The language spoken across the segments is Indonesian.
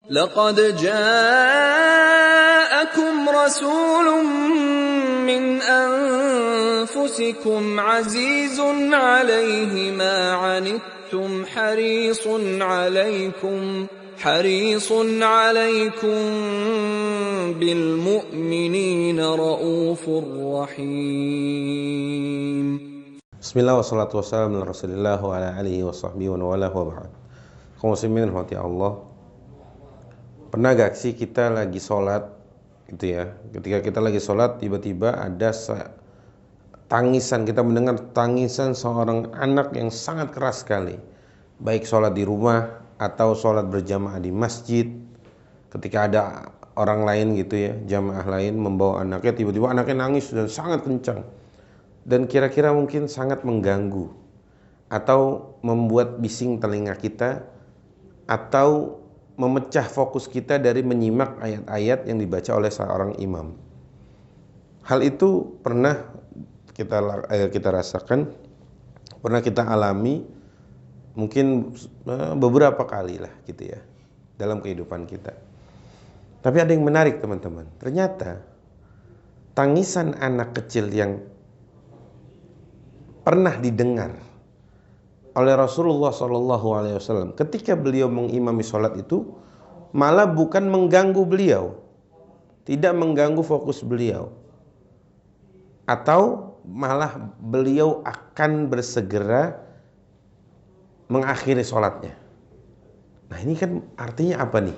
لقد جاءكم رسول من أنفسكم عزيز عليه ما عنتم حريص عليكم بالمؤمنين رؤوف رحيم. Bismillah wassalatu wassalamu ala rasulillah wa ala alihi wa sahbihi wa wala wa ba'd. Kaum muslimin rahmati Allah. Pernah gak sih kita lagi sholat gitu ya, ketika kita lagi sholat tiba-tiba ada tangisan, kita mendengar tangisan seorang anak yang sangat keras sekali, baik sholat di rumah atau sholat berjamaah di masjid. Ketika ada orang lain gitu ya, jamaah lain membawa anaknya, tiba-tiba anaknya nangis dan sangat kencang dan kira-kira mungkin sangat mengganggu atau membuat bising telinga kita atau memecah fokus kita dari menyimak ayat-ayat yang dibaca oleh seorang imam. Hal itu pernah kita rasakan, pernah kita alami mungkin beberapa kali lah gitu ya dalam kehidupan kita. Tapi ada yang menarik teman-teman, ternyata tangisan anak kecil yang pernah didengar oleh Rasulullah SAW ketika beliau mengimami sholat itu malah bukan mengganggu beliau, tidak mengganggu fokus beliau, atau malah beliau akan bersegera mengakhiri sholatnya. Nah ini kan artinya apa nih?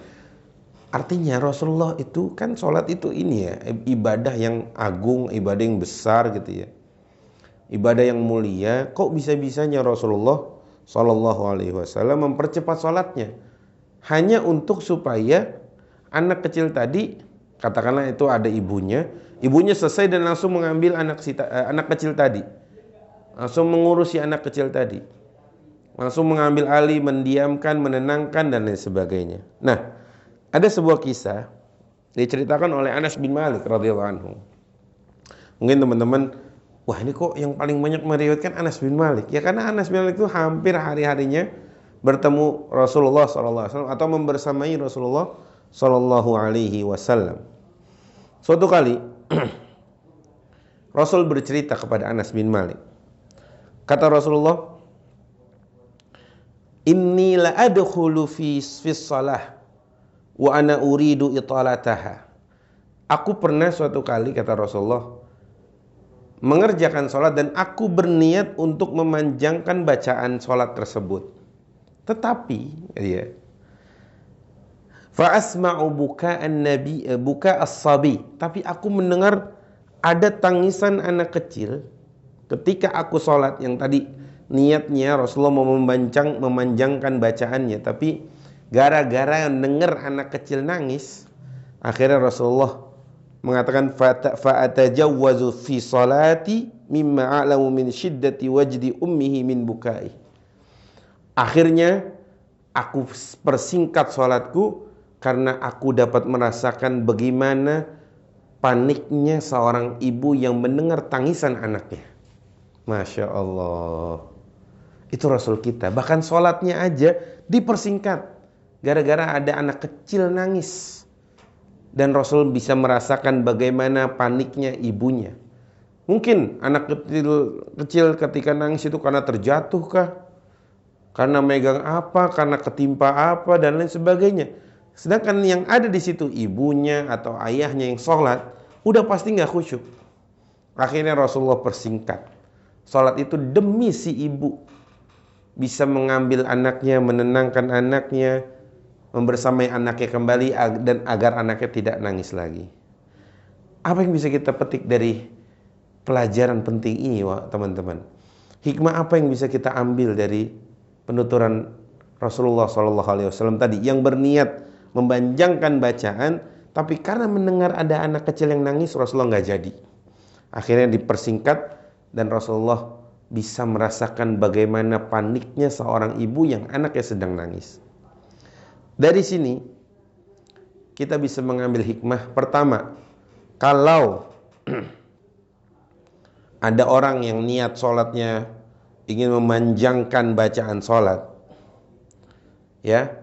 Artinya Rasulullah itu kan sholat itu ini ya, ibadah yang agung, ibadah yang besar gitu ya, ibadah yang mulia. Kok bisa-bisanya Rasulullah SAW mempercepat sholatnya hanya untuk supaya anak kecil tadi, katakanlah itu ada ibunya selesai dan langsung mengambil anak kecil tadi, langsung mengurusi anak kecil tadi, langsung mengambil alih, mendiamkan, menenangkan dan lain sebagainya. Nah, ada sebuah kisah diceritakan oleh Anas bin Malik radhiyallahu anhu. Mungkin teman-teman, wah ini kok yang paling banyak meriwayatkan Anas bin Malik? Ya karena Anas bin Malik itu hampir hari-harinya bertemu Rasulullah SAW atau membersamai Rasulullah SAW. Suatu kali Rasul bercerita kepada Anas bin Malik. Kata Rasulullah, "Inni la adkhulu fi shalah wa ana uridu italataha." Aku pernah suatu kali, kata Rasulullah, mengerjakan sholat dan aku berniat untuk memanjangkan bacaan sholat tersebut. Tetapi ya, fa asma'u buka as-sabi, tapi aku mendengar ada tangisan anak kecil ketika aku sholat, yang tadi niatnya Rasulullah mau memanjangkan bacaannya, tapi gara-gara dengar anak kecil nangis, akhirnya Rasulullah mengatakan fa'atajawwazu fi salati mimma a'lamu min syiddati wajdi ummihi min bukai. Akhirnya aku persingkat salatku karena aku dapat merasakan bagaimana paniknya seorang ibu yang mendengar tangisan anaknya. Masya Allah. Itu Rasul kita. Bahkan salatnya aja dipersingkat gara-gara ada anak kecil nangis. Dan Rasul bisa merasakan bagaimana paniknya ibunya. Mungkin anak kecil ketika nangis itu karena terjatuh kah? Karena megang apa? Karena ketimpa apa? Dan lain sebagainya. Sedangkan yang ada di situ ibunya atau ayahnya yang sholat, udah pasti gak khusyuk. Akhirnya Rasulullah persingkat. Sholat itu demi si ibu bisa mengambil anaknya, menenangkan anaknya, membersamai anaknya kembali dan agar anaknya tidak nangis lagi. Apa yang bisa kita petik dari pelajaran penting ini, teman-teman? Hikmah apa yang bisa kita ambil dari penuturan Rasulullah SAW tadi, yang berniat mempanjangkan bacaan, tapi karena mendengar ada anak kecil yang nangis, Rasulullah nggak jadi. Akhirnya dipersingkat dan Rasulullah bisa merasakan bagaimana paniknya seorang ibu yang anaknya sedang nangis. Dari sini kita bisa mengambil hikmah. Pertama, kalau ada orang yang niat sholatnya ingin memanjangkan bacaan sholat, ya,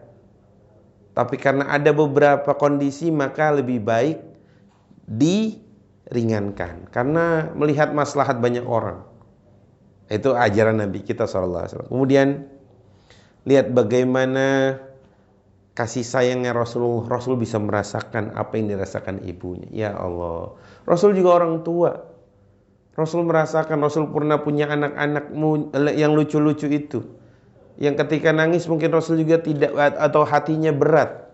Tapi karena ada beberapa kondisi maka lebih baik diringankan karena melihat maslahat banyak orang. Itu ajaran Nabi kita SAW. Kemudian lihat bagaimana kasih sayangnya Rasulullah. Rasul bisa merasakan apa yang dirasakan ibunya. Ya Allah, Rasul juga orang tua. Rasul merasakan, Rasul pernah punya anak-anak yang lucu-lucu itu, yang ketika nangis mungkin Rasul juga tidak, atau hatinya berat.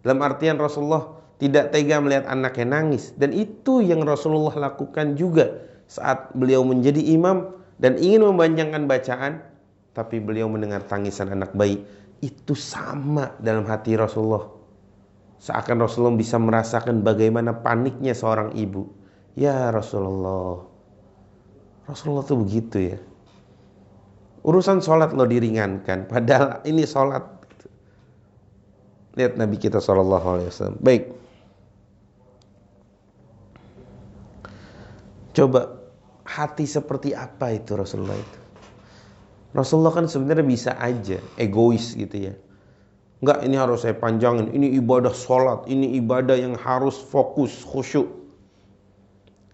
Dalam artian Rasulullah tidak tega melihat anaknya nangis. Dan itu yang Rasulullah lakukan juga saat beliau menjadi imam dan ingin memanjangkan bacaan, tapi beliau mendengar tangisan anak bayi. Itu sama dalam hati Rasulullah. Seakan Rasulullah bisa merasakan bagaimana paniknya seorang ibu. Ya Rasulullah, Rasulullah tuh begitu ya. Urusan sholat lo diringankan, padahal ini sholat. Lihat Nabi kita SAW. Baik, coba hati seperti apa itu Rasulullah itu? Rasulullah kan sebenarnya bisa aja egois gitu ya. Enggak, ini harus saya panjangin. Ini ibadah sholat, ini ibadah yang harus fokus, khusyuk.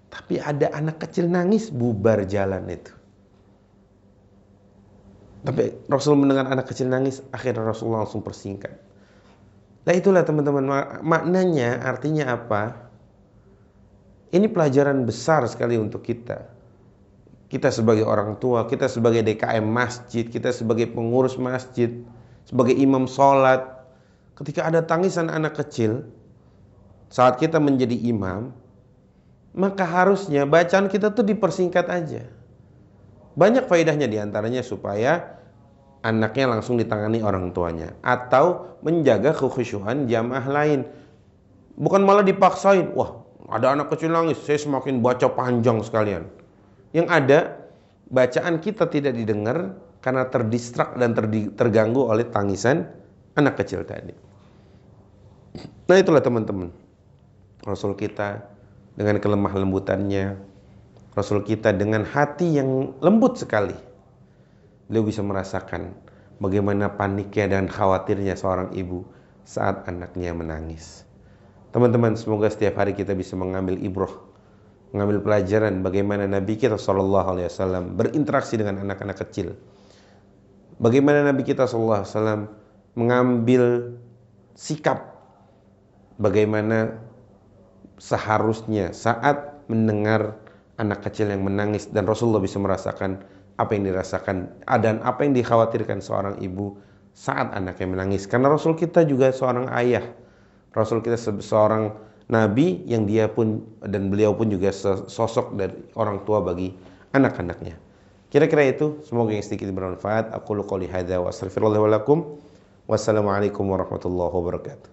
Tapi ada anak kecil nangis, bubar jalan itu. Tapi Rasul mendengar anak kecil nangis, akhirnya Rasulullah langsung persingkat. Nah itulah teman-teman, maknanya artinya apa? Ini pelajaran besar sekali untuk kita. Kita sebagai orang tua, kita sebagai DKM masjid, kita sebagai pengurus masjid, sebagai imam sholat. Ketika ada tangisan anak kecil, saat kita menjadi imam, maka harusnya bacaan kita tuh dipersingkat aja. Banyak faedahnya, diantaranya supaya anaknya langsung ditangani orang tuanya, atau menjaga kekhusyuan jamaah lain. Bukan malah dipaksain, wah ada anak kecil nangis, saya semakin baca panjang sekalian. Yang ada, bacaan kita tidak didengar karena terdistrak dan terganggu oleh tangisan anak kecil tadi. Nah itulah teman-teman, Rasul kita dengan kelemah lembutannya, Rasul kita dengan hati yang lembut sekali, beliau bisa merasakan bagaimana paniknya dan khawatirnya seorang ibu saat anaknya menangis. Teman-teman, semoga setiap hari kita bisa mengambil ibrah, mengambil pelajaran bagaimana Nabi kita SAW berinteraksi dengan anak-anak kecil. Bagaimana Nabi kita SAW mengambil sikap, bagaimana seharusnya saat mendengar anak kecil yang menangis, dan Rasulullah bisa merasakan apa yang dirasakan dan apa yang dikhawatirkan seorang ibu saat anaknya menangis. Karena Rasul kita juga seorang ayah, Rasul kita seorang Nabi yang dia pun dan beliau pun juga sosok dari orang tua bagi anak-anaknya. Kira-kira itu, semoga yang sedikit bermanfaat. Aqulu qouli hadza wa astaghfirullah wa lakum. Wassalamualaikum warahmatullahi wabarakatuh.